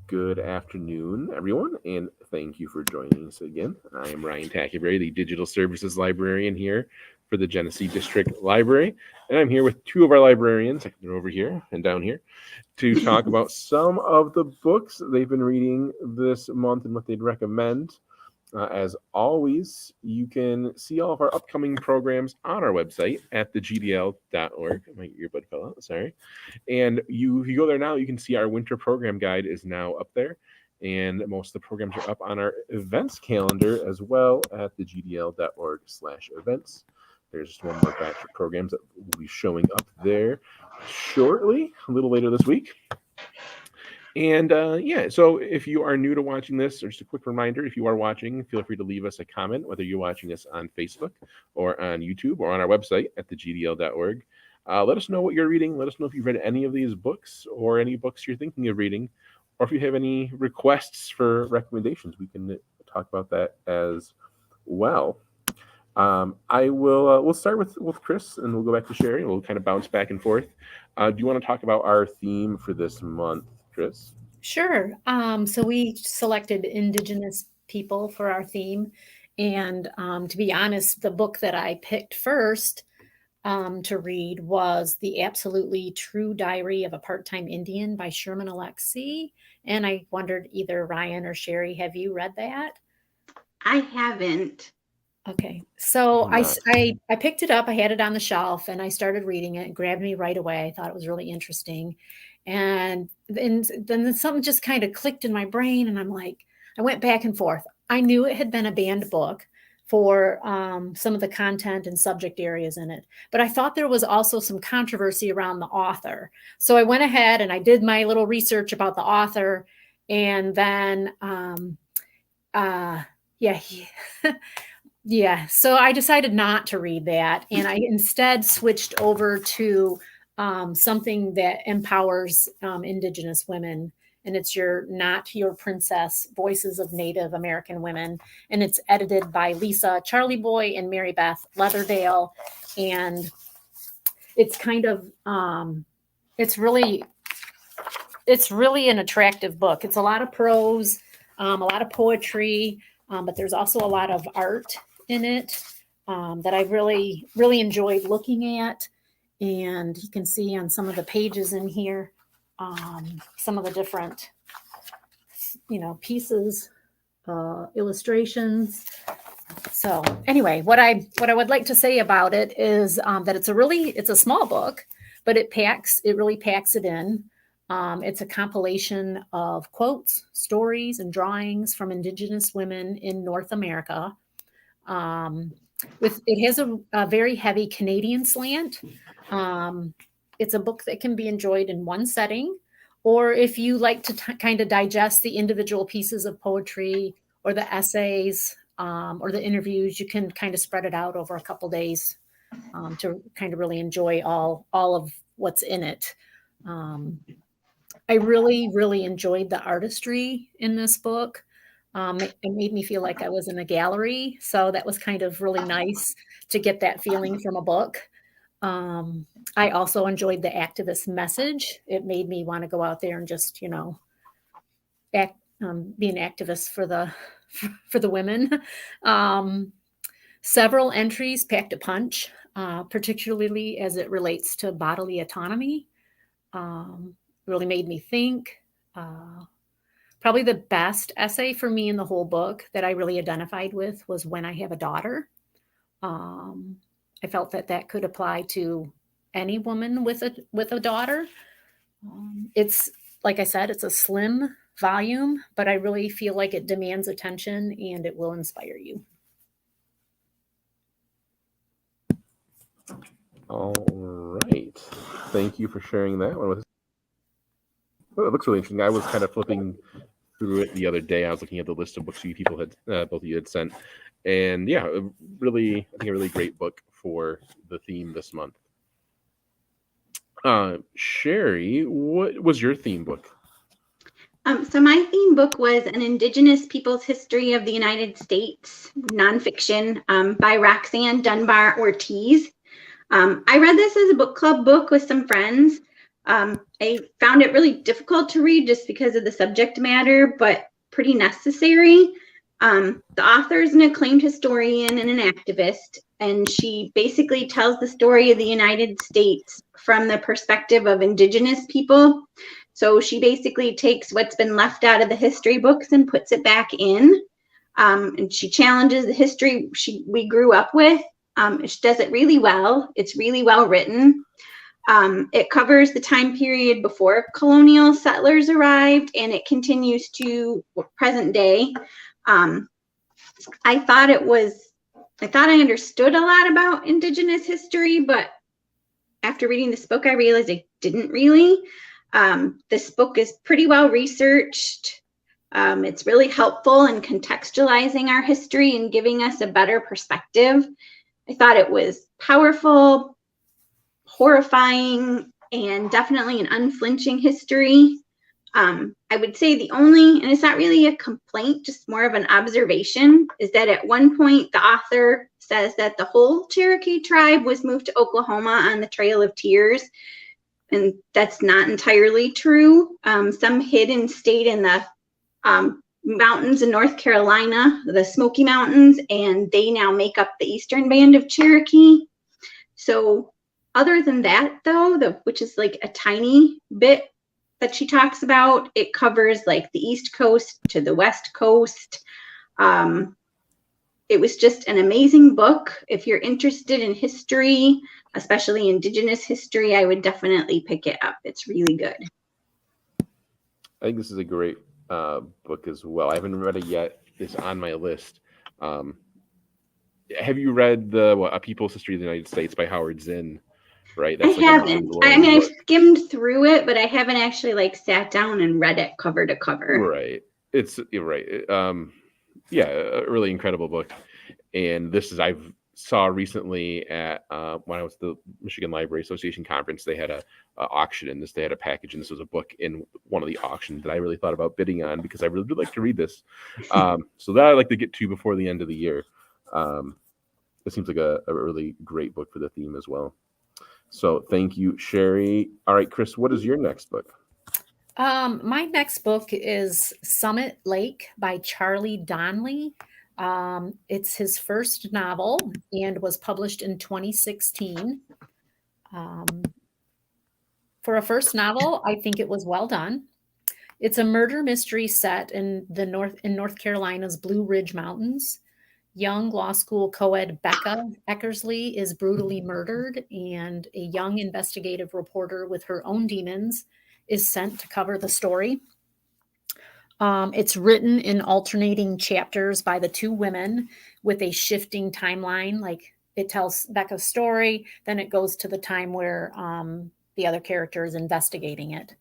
Good afternoon, everyone, and thank you for joining us again. I am Ryan Tackyberry, the Digital Services Librarian here for the Genesee District Library, and I'm here with two of our librarians, they're over here and down here, to talk about some of the books they've been reading this month and what they'd recommend. As always, you can see all of our upcoming programs on our website at thegdl.org. My earbud fell out, sorry. And if you go there now, you can see our winter program guide is now up there. And most of the programs are up on our events calendar as well at thegdl.org/events. There's just one more batch of programs that will be showing up there shortly, a little later this week. And so if you are new to watching this, or just a quick reminder, if you are watching, feel free to leave us a comment, whether you're watching us on Facebook or on YouTube or on our website at thegdl.org. Let us know what you're reading. Let us know if you've read any of these books or any books you're thinking of reading, or if you have any requests for recommendations. We can talk about that as well. We'll start with Chris, and we'll go back to Sherry. We'll kind of bounce back and forth. Do you want to talk about our theme for this month, Chris? Sure. So we selected Indigenous people for our theme. And to be honest, the book that I picked first to read was The Absolutely True Diary of a Part-Time Indian by Sherman Alexie. And I wondered, either Ryan or Sherry, have you read that? I haven't. Okay, so I picked it up. I had it on the shelf, and I started reading it. It grabbed me right away. I thought it was really interesting. And then something just kind of clicked in my brain, and I'm like, I went back and forth. I knew it had been a banned book for some of the content and subject areas in it, but I thought there was also some controversy around the author. So I went ahead and I did my little research about the author, and then yeah, so I decided not to read that, and I instead switched over to something that empowers Indigenous women, and it's Not Your Princess, Voices of Native American Women, and it's edited by Lisa Charlie Boy and Mary Beth Leatherdale, and it's kind of it's really an attractive book. It's a lot of prose, a lot of poetry, but there's also a lot of art in it that I really, really enjoyed looking at. And you can see on some of the pages in here, some of the different, pieces, illustrations. So anyway, what I would like to say about it is that it's a small book, but it really packs it in. It's a compilation of quotes, stories, and drawings from Indigenous women in North America. It has a very heavy Canadian slant. It's a book that can be enjoyed in one setting, or if you like to kind of digest the individual pieces of poetry or the essays or the interviews, you can kind of spread it out over a couple days to kind of really enjoy all of what's in it. I really, really enjoyed the artistry in this book. It made me feel like I was in a gallery. So that was kind of really nice to get that feeling from a book. I also enjoyed the activist message. It made me want to go out there and just, be an activist for the women. Several entries packed a punch, particularly as it relates to bodily autonomy. Really made me think. Probably the best essay for me in the whole book that I really identified with was When I Have a Daughter. I felt that could apply to any woman with a daughter. It's, like I said, it's a slim volume, but I really feel like it demands attention and it will inspire you. All right. Thank you for sharing that. It looks really interesting. I was kind of flipping through it the other day. I was looking at the list of books people both of you had sent. And yeah, I think a really great book for the theme this month. Sherry, what was your theme book? So my theme book was An Indigenous People's History of the United States, nonfiction, by Roxanne Dunbar Ortiz. I read this as a book club book with some friends. I found it really difficult to read just because of the subject matter, but pretty necessary. The author is an acclaimed historian and an activist, and she basically tells the story of the United States from the perspective of Indigenous people. So she basically takes what's been left out of the history books and puts it back in. And she challenges the history we grew up with. She does it really well. It's really well written. It covers the time period before colonial settlers arrived, and it continues to present day. I thought I understood a lot about Indigenous history, but after reading this book, I realized I didn't really. This book is pretty well researched. It's really helpful in contextualizing our history and giving us a better perspective. I thought it was powerful, horrifying, and definitely an unflinching history. I would say the only, and it's not really a complaint, just more of an observation, is that at one point the author says that the whole Cherokee tribe was moved to Oklahoma on the Trail of Tears. And that's not entirely true. Some hid and stayed in the mountains in North Carolina, the Smoky Mountains, and they now make up the Eastern Band of Cherokee. So other than that, though, which is like a tiny bit that she talks about, it covers like the East Coast to the West Coast. It was just an amazing book. If you're interested in history, especially Indigenous history, I would definitely pick it up. It's really good. I think this is a great book as well. I haven't read it yet. It's on my list. Have you read A People's History of the United States by Howard Zinn? Right. That's I haven't. I mean, I've skimmed through it, but I haven't actually like sat down and read it cover to cover. Right. You're right. Yeah, a really incredible book. And this is I've saw recently at when I was at the Michigan Library Association conference, they had a auction in this. They had a package, and this was a book in one of the auctions that I really thought about bidding on because I really would like to read this. So that I'd like to get to before the end of the year. It seems like a really great book for the theme as well. So thank you, Sherry. All right, Chris, what is your next book? My next book is Summit Lake by Charlie Donnelly. It's his first novel and was published in 2016. For a first novel, I think it was well done. It's a murder mystery set in North Carolina's Blue Ridge Mountains. Young law school co-ed Becca Eckersley is brutally murdered, and a young investigative reporter with her own demons is sent to cover the story. It's written in alternating chapters by the two women with a shifting timeline. Like it tells Becca's story, then it goes to the time where the other character is investigating it.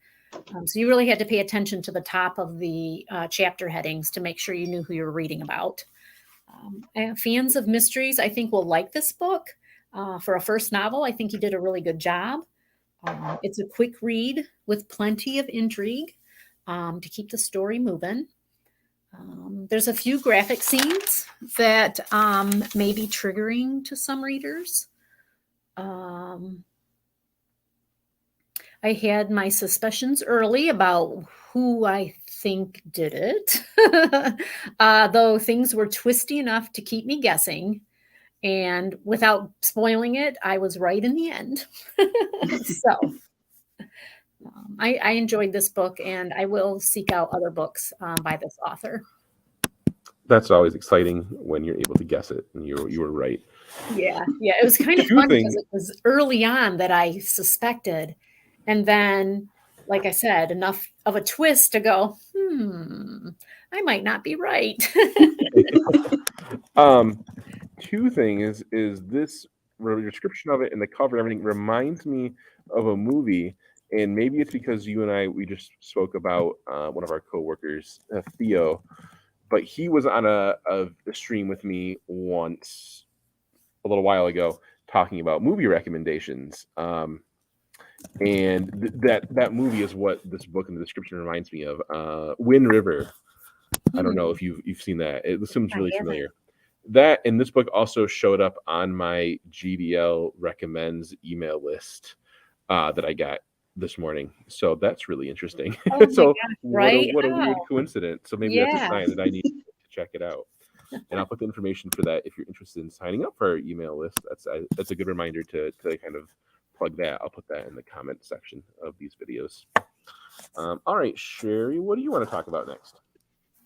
So you really had to pay attention to the top of the chapter headings to make sure you knew who you were reading about. Fans of mysteries, I think, will like this book. For a first novel, I think he did a really good job. It's a quick read with plenty of intrigue to keep the story moving. There's a few graphic scenes that may be triggering to some readers. I had my suspicions early about who I think did it, though things were twisty enough to keep me guessing. And without spoiling it, I was right in the end. So I enjoyed this book, and I will seek out other books by this author. That's always exciting when you're able to guess it, and you were right. Yeah, it was kind of fun because it was early on that I suspected, and then, like I said, enough of a twist to go, I might not be right. Two things is this description of it and the cover and everything reminds me of a movie, and maybe it's because you and we just spoke about one of our coworkers, Theo, but he was on a stream with me once a little while ago talking about movie recommendations. And that movie is what this book in the description reminds me of. Wind River. I don't know if you've seen that. It seems really familiar. That and this book also showed up on my GDL recommends email list that I got this morning. So that's really interesting. Oh my So gosh, right? what a weird Oh, coincidence. So maybe that's a yeah. sign that I need to check it out. And I'll put the information for that if you're interested in signing up for our email list. That's a good reminder to kind of plug that. I'll put that in the comment section of these videos. All right, Sherry, what do you want to talk about next?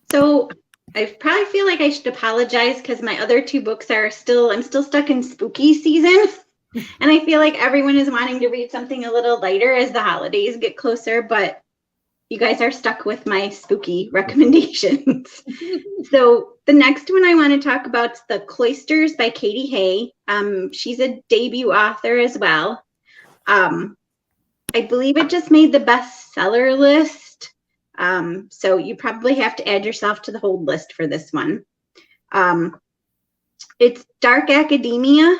So I probably feel like I should apologize because my other two books I'm still stuck in spooky season. And I feel like everyone is wanting to read something a little lighter as the holidays get closer, but you guys are stuck with my spooky recommendations. So the next one I want to talk about is The Cloisters by Katie Hay. She's a debut author as well. I believe it just made the bestseller list. So you probably have to add yourself to the hold list for this one. It's dark academia,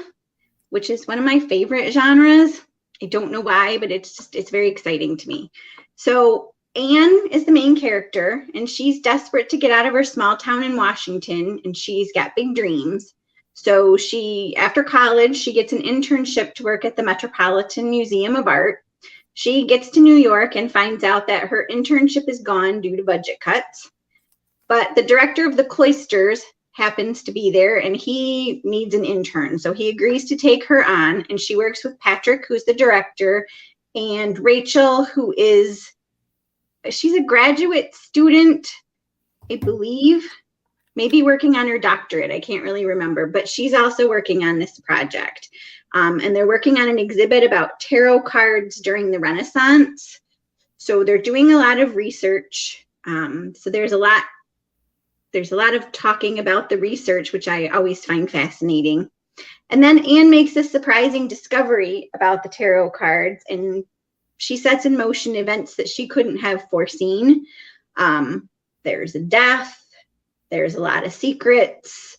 which is one of my favorite genres. I don't know why, but it's very exciting to me. So Anne is the main character, and she's desperate to get out of her small town in Washington, and she's got big dreams. So after college, she gets an internship to work at the Metropolitan Museum of Art. She gets to New York and finds out that her internship is gone due to budget cuts. But the director of the Cloisters happens to be there, and he needs an intern. So he agrees to take her on, and she works with Patrick, who's the director, and Rachel, she's a graduate student, I believe, maybe working on her doctorate. I can't really remember, but she's also working on this project. And they're working on an exhibit about tarot cards during the Renaissance. So they're doing a lot of research. So there's a lot of talking about the research, which I always find fascinating. And then Anne makes a surprising discovery about the tarot cards, and she sets in motion events that she couldn't have foreseen. There's a death. There's a lot of secrets.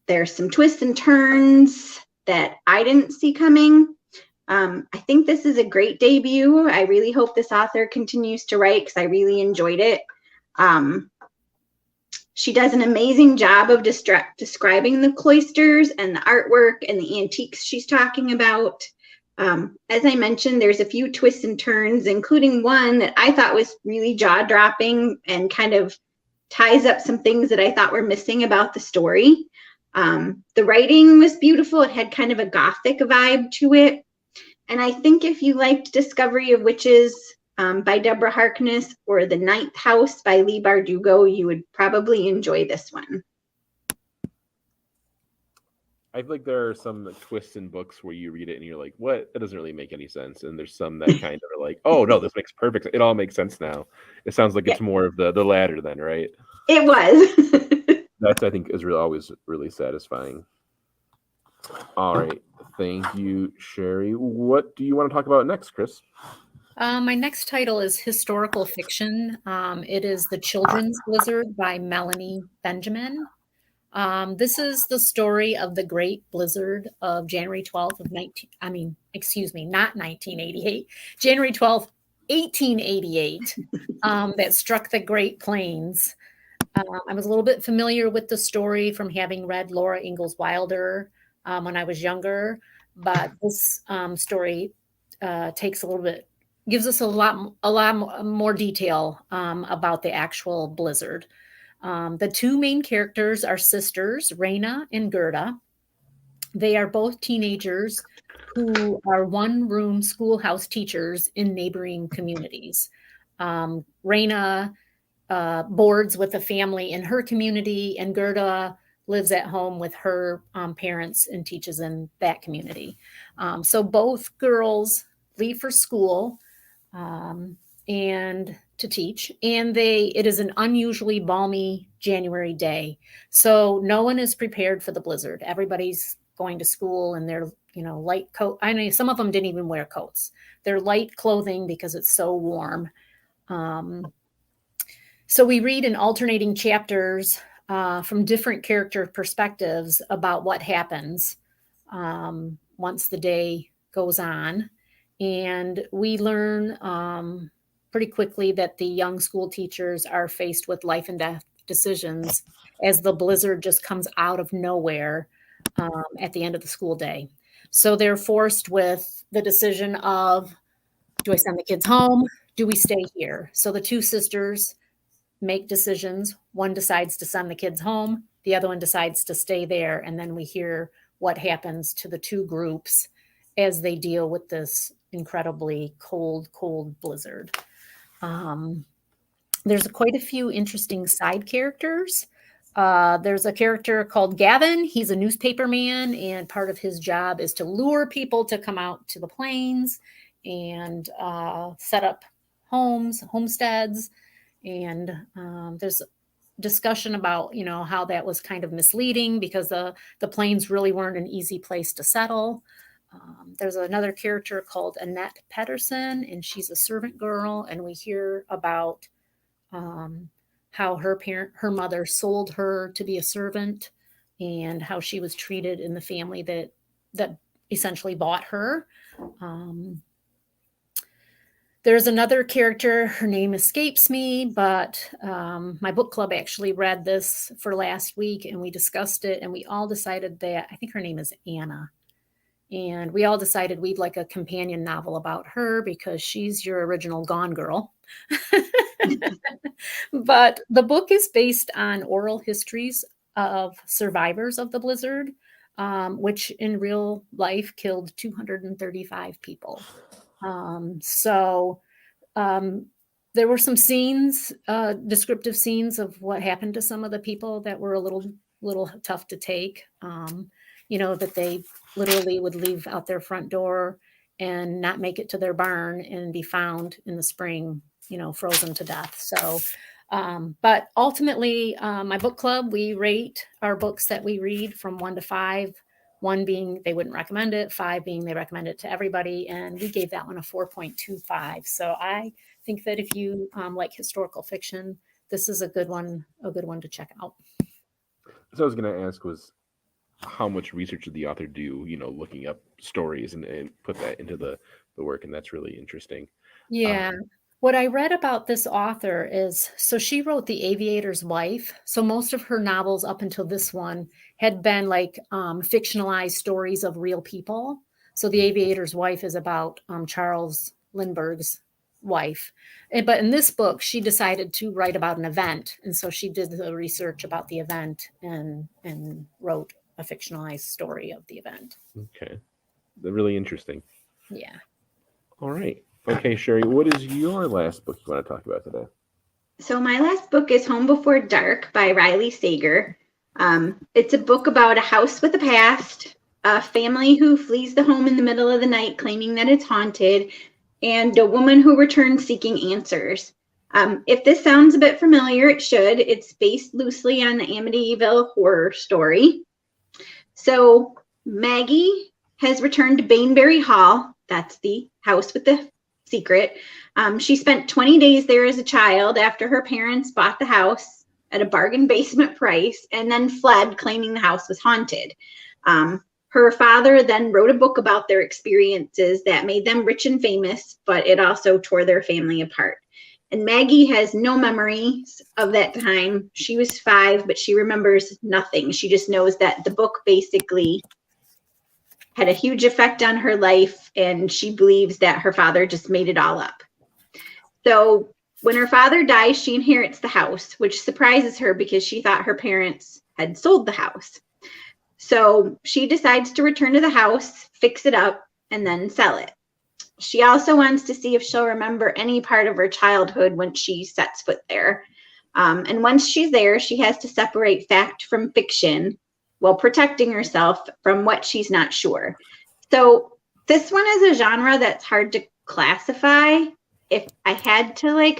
There's some twists and turns that I didn't see coming. I think this is a great debut. I really hope this author continues to write because I really enjoyed it. She does an amazing job of describing the cloisters and the artwork and the antiques she's talking about. As I mentioned, there's a few twists and turns, including one that I thought was really jaw-dropping and kind of ties up some things that I thought were missing about the story. The writing was beautiful. It had kind of a gothic vibe to it. And I think if you liked Discovery of Witches by Deborah Harkness or The Ninth House by Leigh Bardugo, you would probably enjoy this one. I feel like there are some twists in books where you read it and you're like, what? That doesn't really make any sense. And there's some that kind of are like, oh, no, this makes perfect sense. It all makes sense now. It sounds like it's more of the latter then, right? It was. That's, I think, is always really satisfying. All right. Thank you, Sherry. What do you want to talk about next, Chris? My next title is historical fiction. It is The Children's Blizzard by Melanie Benjamin. This is the story of the Great Blizzard of January 12th of not 1988, January 12th, 1888, that struck the Great Plains. I was a little bit familiar with the story from having read Laura Ingalls Wilder when I was younger, but this story gives us a lot more detail about the actual blizzard. The two main characters are sisters, Raina and Gerda. They are both teenagers who are one-room schoolhouse teachers in neighboring communities. Raina boards with a family in her community, and Gerda lives at home with her parents and teaches in that community. So both girls leave for school and to teach, and it is an unusually balmy January day. So no one is prepared for the blizzard. Everybody's going to school in their, light coat. I know some of them didn't even wear coats. They're light clothing because it's so warm. So we read in alternating chapters from different character perspectives about what happens once the day goes on. And we learn pretty quickly that the young school teachers are faced with life and death decisions as the blizzard just comes out of nowhere at the end of the school day. So they're forced with the decision of, do I send the kids home? Do we stay here? So the two sisters make decisions. One decides to send the kids home. The other one decides to stay there. And then we hear what happens to the two groups as they deal with this incredibly cold blizzard. There's quite a few interesting side characters. There's a character called Gavin. He's a newspaper man, and part of his job is to lure people to come out to the plains and set up homesteads. And there's discussion about, how that was kind of misleading because the plains really weren't an easy place to settle. There's another character called Annette Pedersen, and she's a servant girl, and we hear about how her mother sold her to be a servant and how she was treated in the family that essentially bought her. There's another character, her name escapes me, but my book club actually read this for last week, and we discussed it, and we all decided that, I think her name is Anna, and we all decided we'd like a companion novel about her because she's your original Gone Girl. But the book is based on oral histories of survivors of the blizzard, which in real life killed 235 people. There were some scenes, descriptive scenes of what happened to some of the people that were a little tough to take. That they literally would leave out their front door and not make it to their barn and be found in the spring, frozen to death. So, but ultimately, my book club, we rate our books that we read from 1 to 5. 1 being they wouldn't recommend it, 5 being they recommend it to everybody, and we gave that one a 4.25. So I think that if you like historical fiction, this is a good one to check out. So I was going to ask was how much research did the author do, looking up stories and put that into the work, and that's really interesting. Yeah. What I read about this author is, so she wrote The Aviator's Wife. So most of her novels up until this one had been like fictionalized stories of real people. So The Aviator's Wife is about Charles Lindbergh's wife. But in this book, she decided to write about an event. And so she did the research about the event and wrote a fictionalized story of the event. Okay. They're really interesting. Yeah. All right. Okay, Sherry, what is your last book you want to talk about today? So my last book is Home Before Dark by Riley Sager. It's a book about a house with a past, a family who flees the home in the middle of the night claiming that it's haunted, and a woman who returns seeking answers. If this sounds a bit familiar, it should. It's based loosely on the Amityville horror story. So Maggie has returned to Bainbury Hall. That's the house with the secret. She spent 20 days there as a child after her parents bought the house at a bargain basement price and then fled, claiming the house was haunted. Her father then wrote a book about their experiences that made them rich and famous, but it also tore their family apart. And Maggie has no memories of that time. She was 5, but she remembers nothing. She just knows that the book basically had a huge effect on her life, and she believes that her father just made it all up. So when her father dies, she inherits the house, which surprises her because she thought her parents had sold the house. So she decides to return to the house, fix it up, and then sell it. She also wants to see if she'll remember any part of her childhood when she sets foot there. And once she's there, she has to separate fact from fiction while protecting herself from what she's not sure. So this one is a genre that's hard to classify. If I had to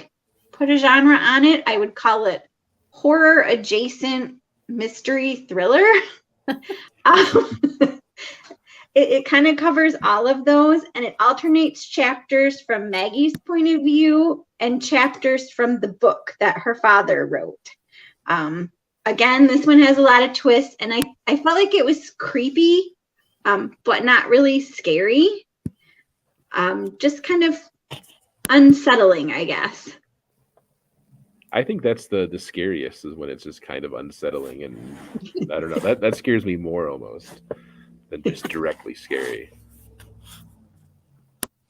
put a genre on it, I would call it horror adjacent mystery thriller. It kind of covers all of those, and it alternates chapters from Maggie's point of view and chapters from the book that her father wrote. Again, this one has a lot of twists, and I felt like it was creepy, but not really scary. Just kind of unsettling, I guess. I think that's the scariest, is when it's just kind of unsettling, and I don't know, that scares me more almost than just directly scary.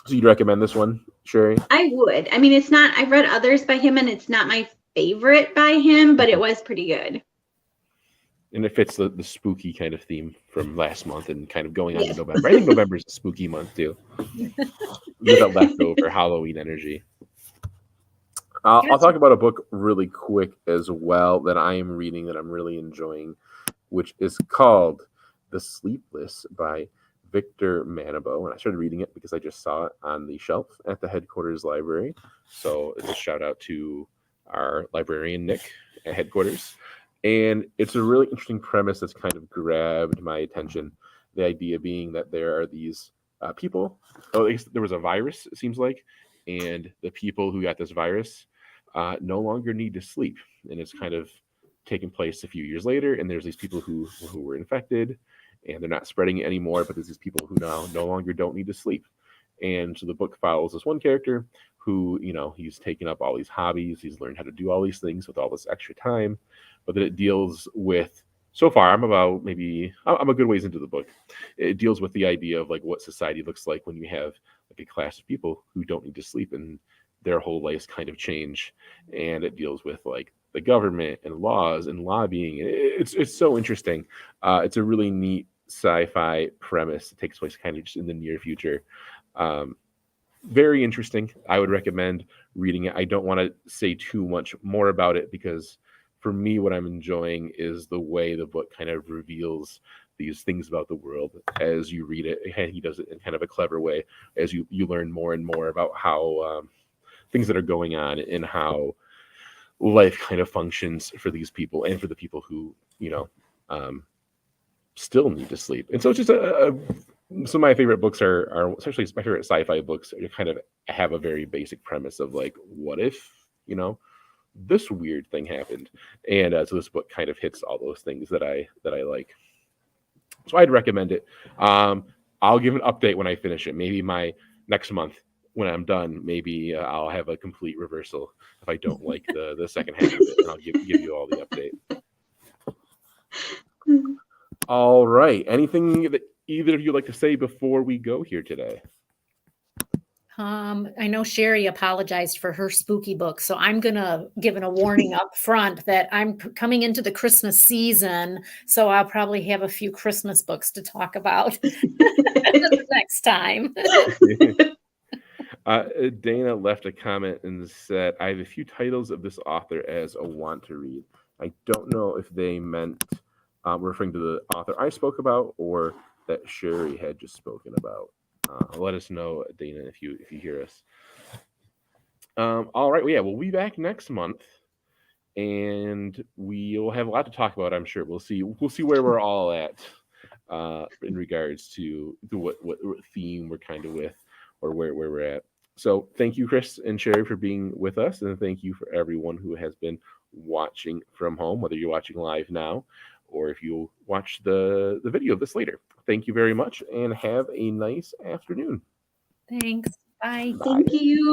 So you'd recommend this one, Sherry? I would. I mean, it's not, I've read others by him and it's not my favorite by him, but it was pretty good. And it fits the spooky kind of theme from last month and kind of going on to Yes. November. I think November is a spooky month too. With that leftover Halloween energy. I'll talk about a book really quick as well that I am reading that I'm really enjoying, which is called The Sleepless by Victor Manabo. And I started reading it because I just saw it on the shelf at the headquarters library. So it's a shout out to our librarian, Nick, at headquarters. And it's a really interesting premise that's kind of grabbed my attention. The idea being that there are these people, at least there was a virus, it seems like, and the people who got this virus no longer need to sleep. And it's kind of taken place a few years later, and there's these people who were infected, and they're not spreading it anymore, but there's these people who now no longer don't need to sleep. And so the book follows this one character who, he's taken up all these hobbies, he's learned how to do all these things with all this extra time, but then it deals with, so far, I'm a good ways into the book. It deals with the idea of like what society looks like when you have like a class of people who don't need to sleep and their whole lives kind of change. And it deals with like the government and laws and lobbying. It's so interesting. It's a really neat sci-fi premise. It takes place kind of just in the near future. Very interesting. I would recommend reading it. I don't want to say too much more about it because for me, what I'm enjoying is the way the book kind of reveals these things about the world as you read it. And he does it in kind of a clever way as you learn more and more about how things that are going on and how life kind of functions for these people and for the people who, still need to sleep. And so it's just some of my favorite books are especially my favorite sci-fi books kind of have a very basic premise of like, what if, this weird thing happened. And so this book kind of hits all those things that I like. So I'd recommend it. I'll give an update when I finish it. Maybe my next month when I'm done, maybe I'll have a complete reversal if I don't like the second half of it, and I'll give you all the update. All right. Anything that either of you like to say before we go here today? I know Sherry apologized for her spooky book, so I'm going to give a warning up front that I'm coming into the Christmas season, so I'll probably have a few Christmas books to talk about next time. Dana left a comment and said, I have a few titles of this author as a want to read. I don't know if they meant referring to the author I spoke about or that Sherry had just spoken about. Let us know, Dana, if you hear us. All right. Well, yeah, we'll be back next month, and we'll have a lot to talk about. I'm sure we'll see where we're all at in regards to what theme we're kind of with or where we're at. So thank you, Chris and Sherry, for being with us, and thank you for everyone who has been watching from home, whether you're watching live now or if you watch the video of this later. Thank you very much and have a nice afternoon. Thanks. Bye. Thank you.